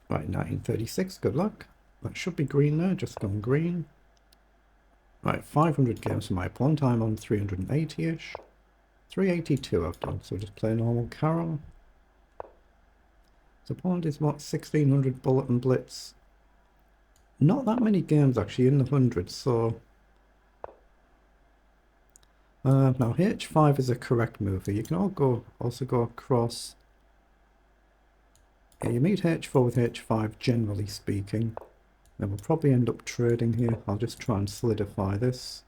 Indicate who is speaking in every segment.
Speaker 1: Right, 1936, good luck. That should be green there, just gone green. Right, 500 games for my opponent. I'm on 380-ish. 382 I've done, so just play normal carol. So opponent is what, 1600 bullet and blitz. Not that many games actually, in the hundreds, so... now H5 is a correct move here. You can also go across. Yeah, you meet H4 with H5 generally speaking. Then we'll probably end up trading here. I'll just try and solidify this.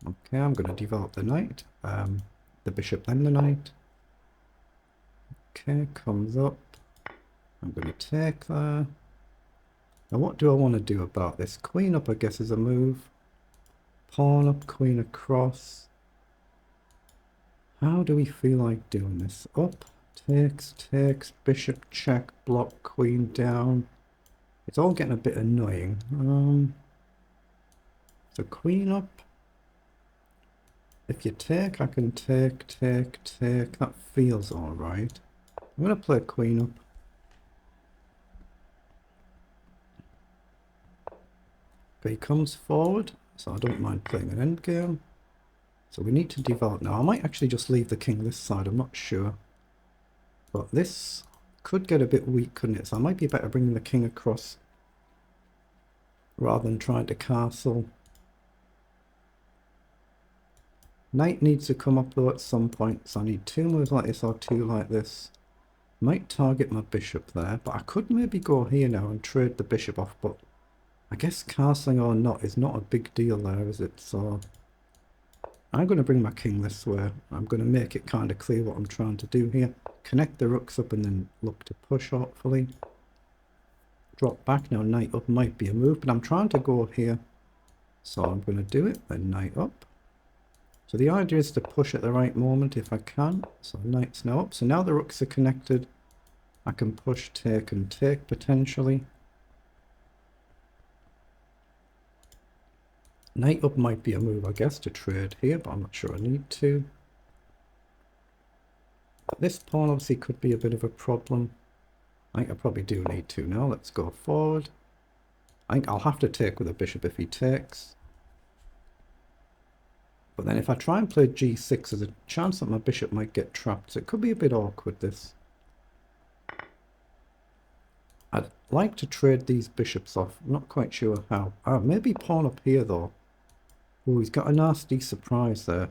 Speaker 1: Okay, I'm going to develop the knight. The bishop then the knight. Okay, comes up. I'm going to take there. Now what do I want to do about this? Queen up I guess is a move. Pawn up, queen across. How do we feel like doing this? Up, takes, bishop check, block, queen down. It's all getting a bit annoying. So queen up. If you take, I can take. That feels alright. I'm going to play queen up. Okay, he comes forward, so I don't mind playing an endgame. So we need to develop now. I might actually just leave the king this side, I'm not sure. But this could get a bit weak, couldn't it? So I might be better bringing the king across rather than trying to castle. Knight needs to come up though at some point, so I need two moves like this or two like this. Might target my bishop there, but I could maybe go here now and trade the bishop off, but I guess castling or not is not a big deal there, is it? So I'm going to bring my king this way. I'm going to make it kind of clear what I'm trying to do here. Connect the rooks up and then look to push, hopefully. Drop back now, knight up might be a move, but I'm trying to go here. So I'm going to do it, then knight up. So the idea is to push at the right moment if I can. So knight's now up. So now the rooks are connected. I can push, take and take potentially. Knight up might be a move, I guess, to trade here, but I'm not sure I need to. This pawn obviously could be a bit of a problem. I think I probably do need to now. Let's go forward. I think I'll have to take with a bishop if he takes. But then if I try and play g6, there's a chance that my bishop might get trapped. So it could be a bit awkward, this. I'd like to trade these bishops off. I'm not quite sure how. Maybe pawn up here, though. Oh, he's got a nasty surprise there.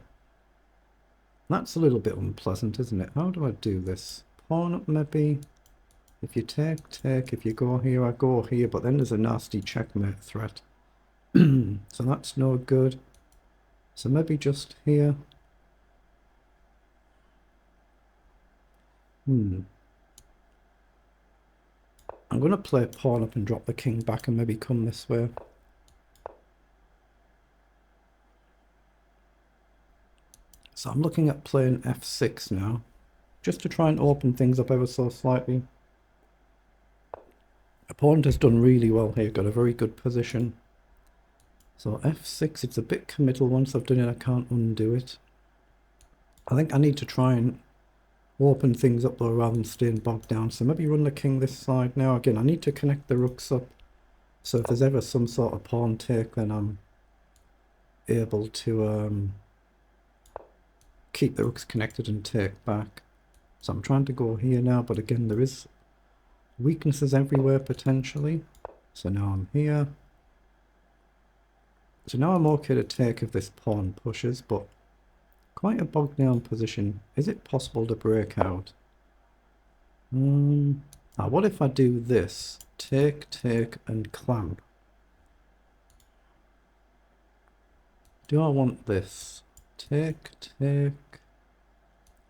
Speaker 1: That's a little bit unpleasant, isn't it? How do I do this? Pawn up, maybe. If you take. If you go here, I go here. But then there's a nasty checkmate threat. So that's no good. So maybe just here. I'm going to play pawn up and drop the king back and maybe come this way. So I'm looking at playing f6 now, just to try and open things up ever so slightly. Opponent has done really well here, got a very good position. So f6, it's a bit committal. Once I've done it, I can't undo it. I think I need to try and open things up though rather than staying bogged down. So maybe run the king this side now. Again, I need to connect the rooks up. So if there's ever some sort of pawn take, then I'm able to keep the rooks connected and take back. So I'm trying to go here now, but again, there is weaknesses everywhere potentially. So now I'm here. So now I'm okay to take if this pawn pushes, but quite a bogged down position. Is it possible to break out? What if I do this? Take, and clamp. Do I want this? Take.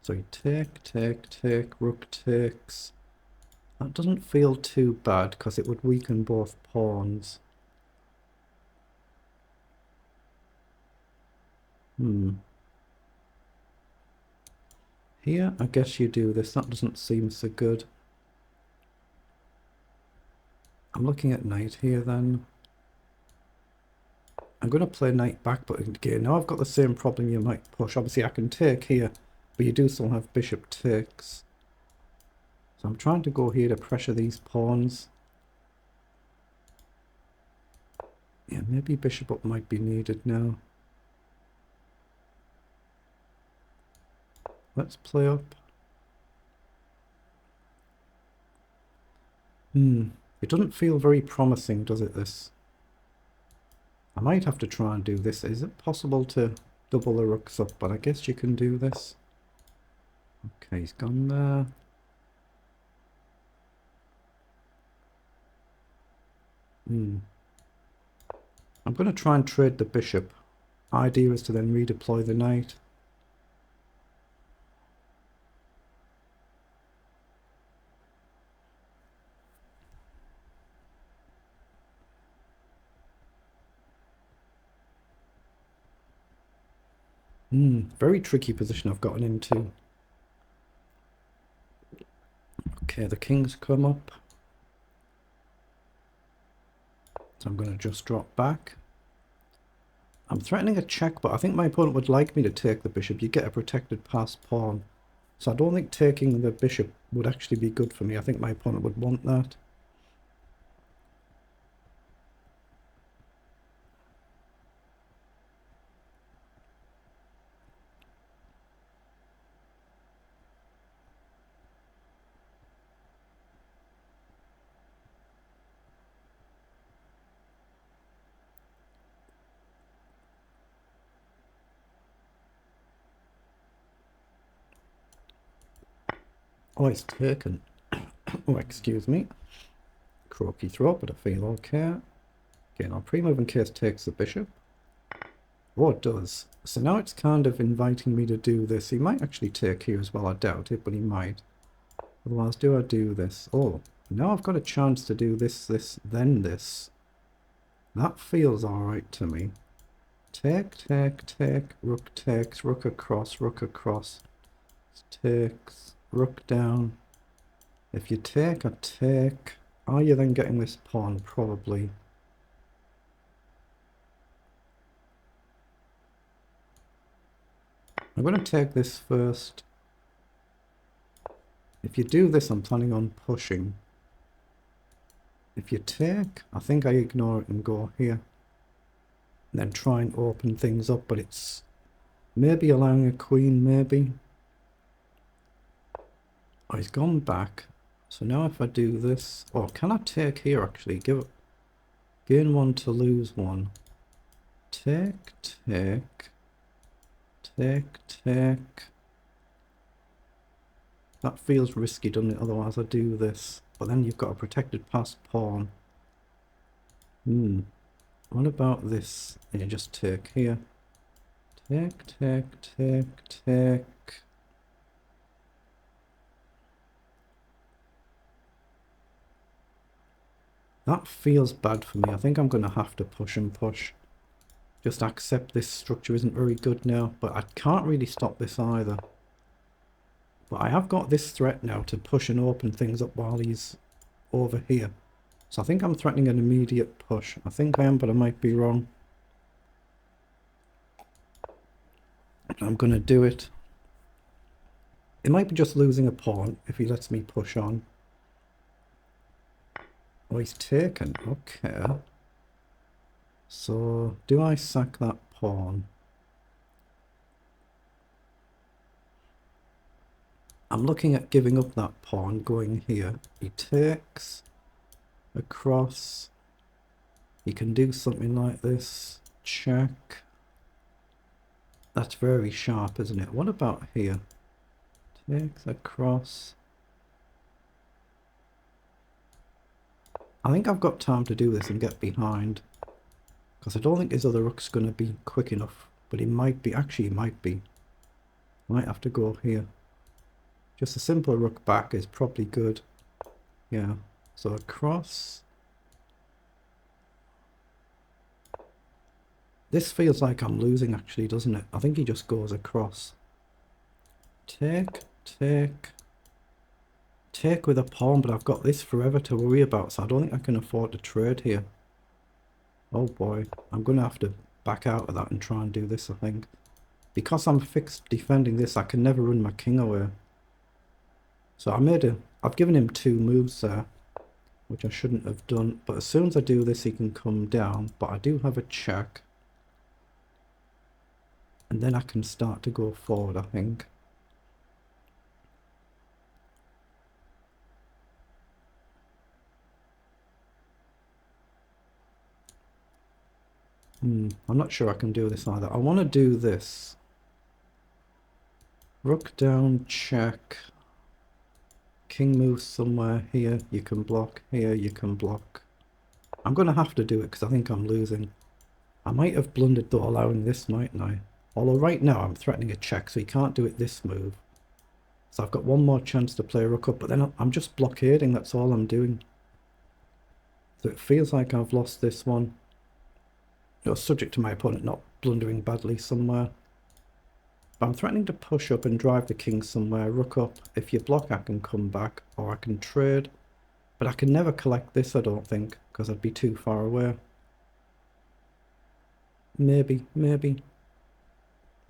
Speaker 1: So take, rook takes. That doesn't feel too bad because it would weaken both pawns. Here, I guess you do this. That doesn't seem so good. I'm looking at knight here then. I'm going to play knight back, but again, now I've got the same problem you might push. Obviously, I can take here, but you do still have bishop takes. So I'm trying to go here to pressure these pawns. Yeah, maybe bishop up might be needed now. Let's play up. It doesn't feel very promising, does it, this? I might have to try and do this. Is it possible to double the rooks up? But I guess you can do this. Okay, he's gone there. I'm going to try and trade the bishop. Idea is to then redeploy the knight. Very tricky position I've gotten into. Okay, the king's come up. So I'm going to just drop back. I'm threatening a check, but I think my opponent would like me to take the bishop. You get a protected passed pawn. So I don't think taking the bishop would actually be good for me. I think my opponent would want that. Oh, it's taken. Oh, excuse me. Croaky throat, but I feel okay. Okay, now pre-move in case takes the bishop. Oh, it does. So now it's kind of inviting me to do this. He might actually take here as well. I doubt it, but he might. Otherwise, do I do this? Oh, now I've got a chance to do this, this, then this. That feels alright to me. Take, take, take, rook takes, rook across, takes, rook down. If you take, I take. Are you then getting this pawn? Probably. I'm going to take this first. If you do this, I'm planning on pushing. If you take, I think I ignore it and go here. And then try and open things up, but it's maybe allowing a queen, maybe. Oh, he's gone back. So now if I do this, oh, can I take here actually? Give it, gain one to lose one. Take, take, take, take. That feels risky, doesn't it? Otherwise I do this. But then you've got a protected passed pawn. What about this? And you just take here. Take, take, take, take. That feels bad for me. I think I'm going to have to push and push. Just accept this structure isn't very good now. But I can't really stop this either. But I have got this threat now to push and open things up while he's over here. So I think I'm threatening an immediate push. I think I am, but I might be wrong. I'm going to do it. It might be just losing a pawn if he lets me push on. Oh, he's taken. Okay. So, do I sack that pawn? I'm looking at giving up that pawn, going here. He takes across. He can do something like this. Check. That's very sharp, isn't it? What about here? Takes across. I think I've got time to do this and get behind. Because I don't think his other rook's going to be quick enough. But he might be. Actually, he might be. Might have to go here. Just a simple rook back is probably good. Yeah. So across. This feels like I'm losing actually, doesn't it? I think he just goes across. Take, take. Take with a pawn, but I've got this forever to worry about, so I don't think I can afford to trade here. Oh boy, I'm going to have to back out of that and try and do this, I think. Because I'm fixed defending this, I can never run my king away. So I I've given him 2 moves there, which I shouldn't have done. But as soon as I do this, he can come down. But I do have a check. And then I can start to go forward, I think. I'm not sure I can do this either. I want to do this. Rook down, check. King moves somewhere here, you can block. Here, you can block. I'm going to have to do it because I think I'm losing. I might have blundered though, allowing this, mightn't I? Although right now I'm threatening a check, so he can't do it this move. So I've got one more chance to play rook up, but then I'm just blockading, that's all I'm doing. So it feels like I've lost this one. Subject to my opponent not blundering badly somewhere. But I'm threatening to push up and drive the king somewhere. Rook up. If you block, I can come back, or I can trade. But I can never collect this, I don't think, because I'd be too far away. Maybe.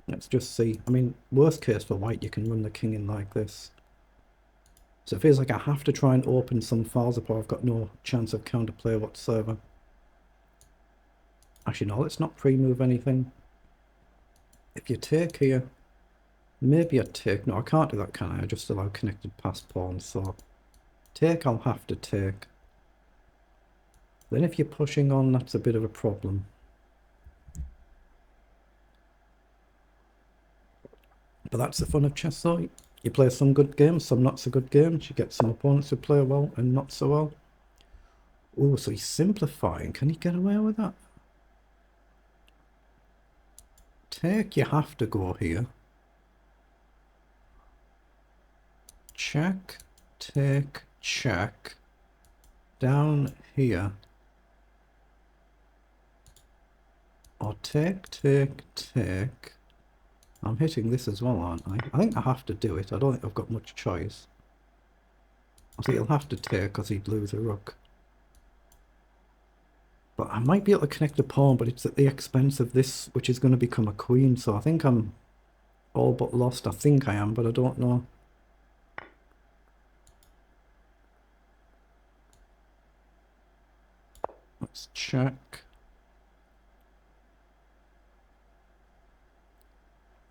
Speaker 1: Let's just see. I mean, worst case for white, you can run the king in like this. So it feels like I have to try and open some files up, or I've got no chance of counterplay whatsoever. Actually, no, let's not pre-move anything. If you take here, maybe I take. No, I can't do that, can I? I just allow connected passed pawns, so take I'll have to take. Then if you're pushing on, that's a bit of a problem. But that's the fun of chess though. You play some good games, some not so good games. You get some opponents who play well and not so well. Oh, so he's simplifying. Can he get away with that? Take, you have to go here. Check, take, check. Down here. Or take, take, take. I'm hitting this as well, aren't I? I think I have to do it. I don't think I've got much choice. I think he'll have to take because he'd lose a rook. But I might be able to connect a pawn, but it's at the expense of this, which is going to become a queen. So I think I'm all but lost. I think I am, but I don't know. Let's check.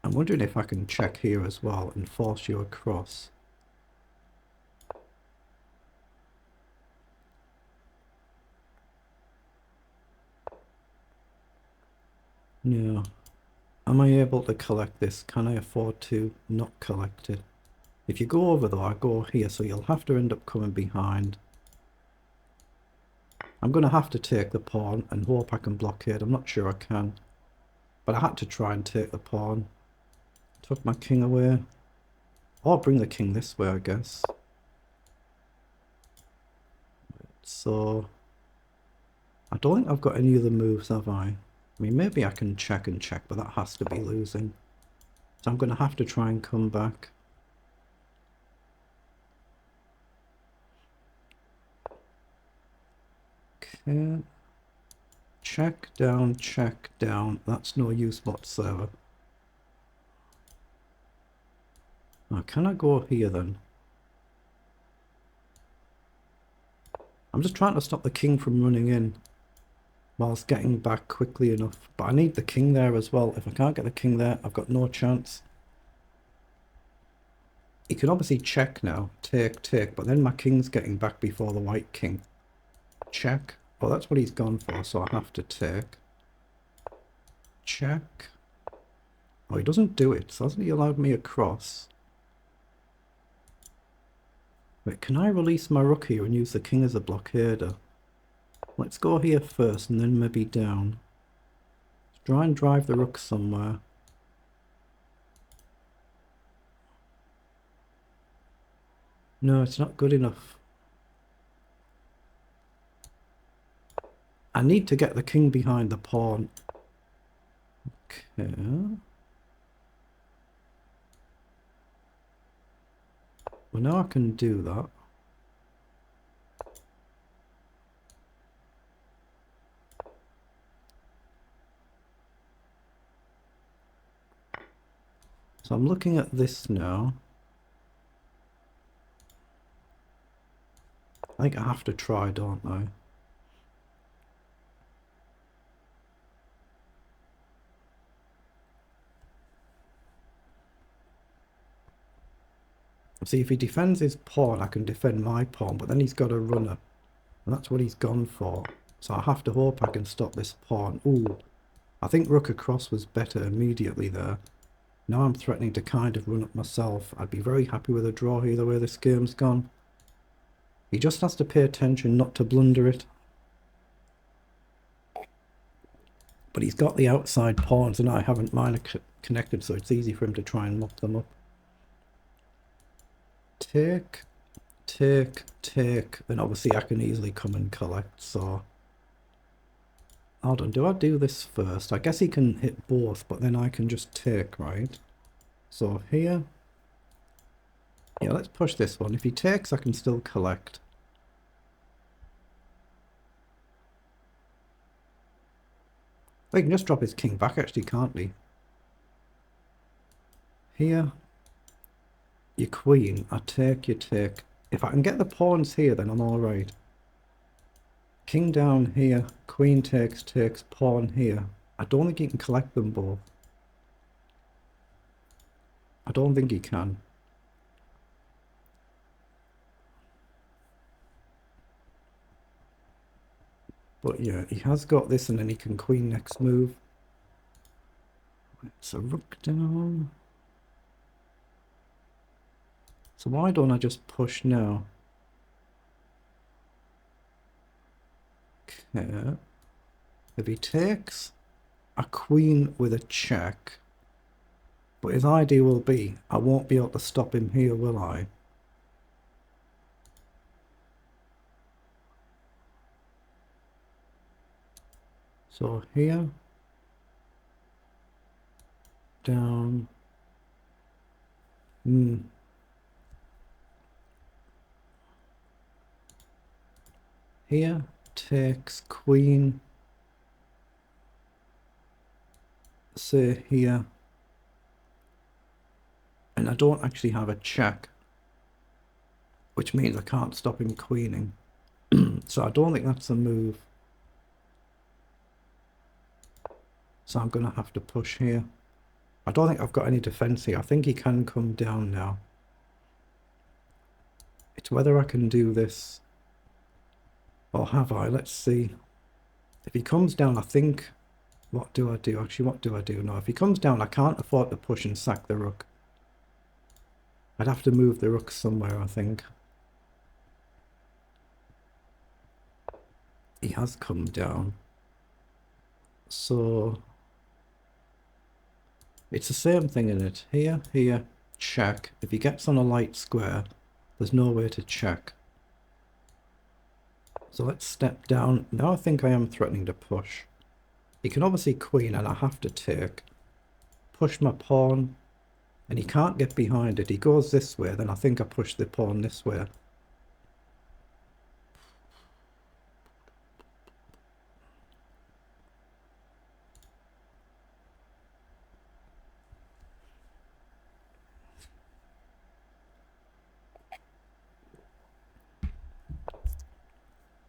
Speaker 1: I'm wondering if I can check here as well and force you across. No. Am I able to collect this? Can I afford to not collect it? If you go over though, I go here, so you'll have to end up coming behind. I'm going to have to take the pawn and hope I can blockade. I'm not sure I can. But I had to try and take the pawn. Took my king away. Or bring the king this way, I guess. So I don't think I've got any other moves, have I? I mean, maybe I can check and check, but that has to be losing. So I'm going to have to try and come back. Okay. Check down, check down. That's no use whatsoever. Now, can I go here then? I'm just trying to stop the king from running in whilst getting back quickly enough. But I need the king there as well. If I can't get the king there, I've got no chance. He can obviously check now. Take, take. But then my king's getting back before the white king. Check. Oh, that's what he's gone for, so I have to take. Check. Oh, he doesn't do it. So hasn't he allowed me across? Wait, can I release my rook here and use the king as a blockader? Let's go here first and then maybe down. Let's try and drive the rook somewhere. No, it's not good enough. I need to get the king behind the pawn. Okay. Well, now I can do that. So I'm looking at this now. I think I have to try, don't I? See, if he defends his pawn, I can defend my pawn, but then he's got a runner. And that's what he's gone for. So I have to hope I can stop this pawn. Ooh, I think rook across was better immediately there. Now I'm threatening to kind of run up myself. I'd be very happy with a draw here, the way this game's gone. He just has to pay attention not to blunder it. But he's got the outside pawns and I haven't mine connected, so it's easy for him to try and lock them up. Take, take, take. Then obviously I can easily come and collect, so... Hold on, do I do this first? I guess he can hit both, but then I can just take, right? So here... Yeah, let's push this one. If he takes, I can still collect. He can just drop his king back, actually, can't he? Here, your queen. I take, you take. If I can get the pawns here, then I'm alright. King down here, queen takes, takes, pawn here. I don't think he can collect them both. I don't think he can. But yeah, he has got this and then he can queen next move. It's a rook down. So why don't I just push now? Okay. If he takes a queen with a check, but his idea will be, I won't be able to stop him here, will I? So here, down, here, takes, queen, say here, and I don't actually have a check, which means I can't stop him queening. So I don't think that's a move. So I'm going to have to push here. I don't think I've got any defense here. I think he can come down now. It's whether I can do this or have I. Let's see. If he comes down, I think... What do I do? Actually, what do I do? No, if he comes down, I can't afford to push and sack the rook. I'd have to move the rook somewhere, I think. He has come down. So... It's the same thing in it. Here, here, check. If he gets on a light square, there's no way to check. So let's step down. Now I think I am threatening to push. He can obviously queen and I have to take. Push my pawn. And he can't get behind it. He goes this way, then I think I push the pawn this way.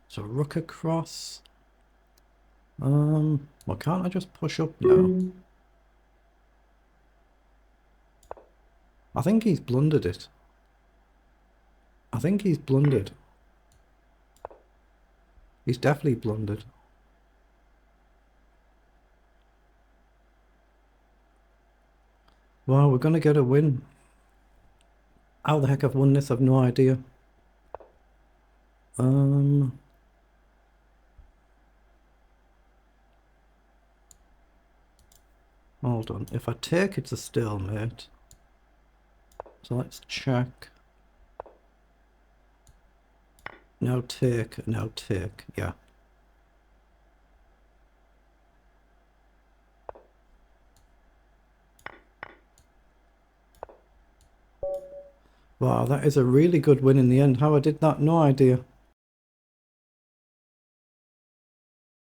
Speaker 1: So rook across. Well, can't I just push up now? I think he's blundered it. I think he's blundered. He's definitely blundered. Wow, we're gonna get a win. How the heck I've won this, I've no idea. Hold on. If I take, it's a stalemate. So let's check. Now take, now take. Yeah. Wow, that is a really good win in the end. How I did that, no idea.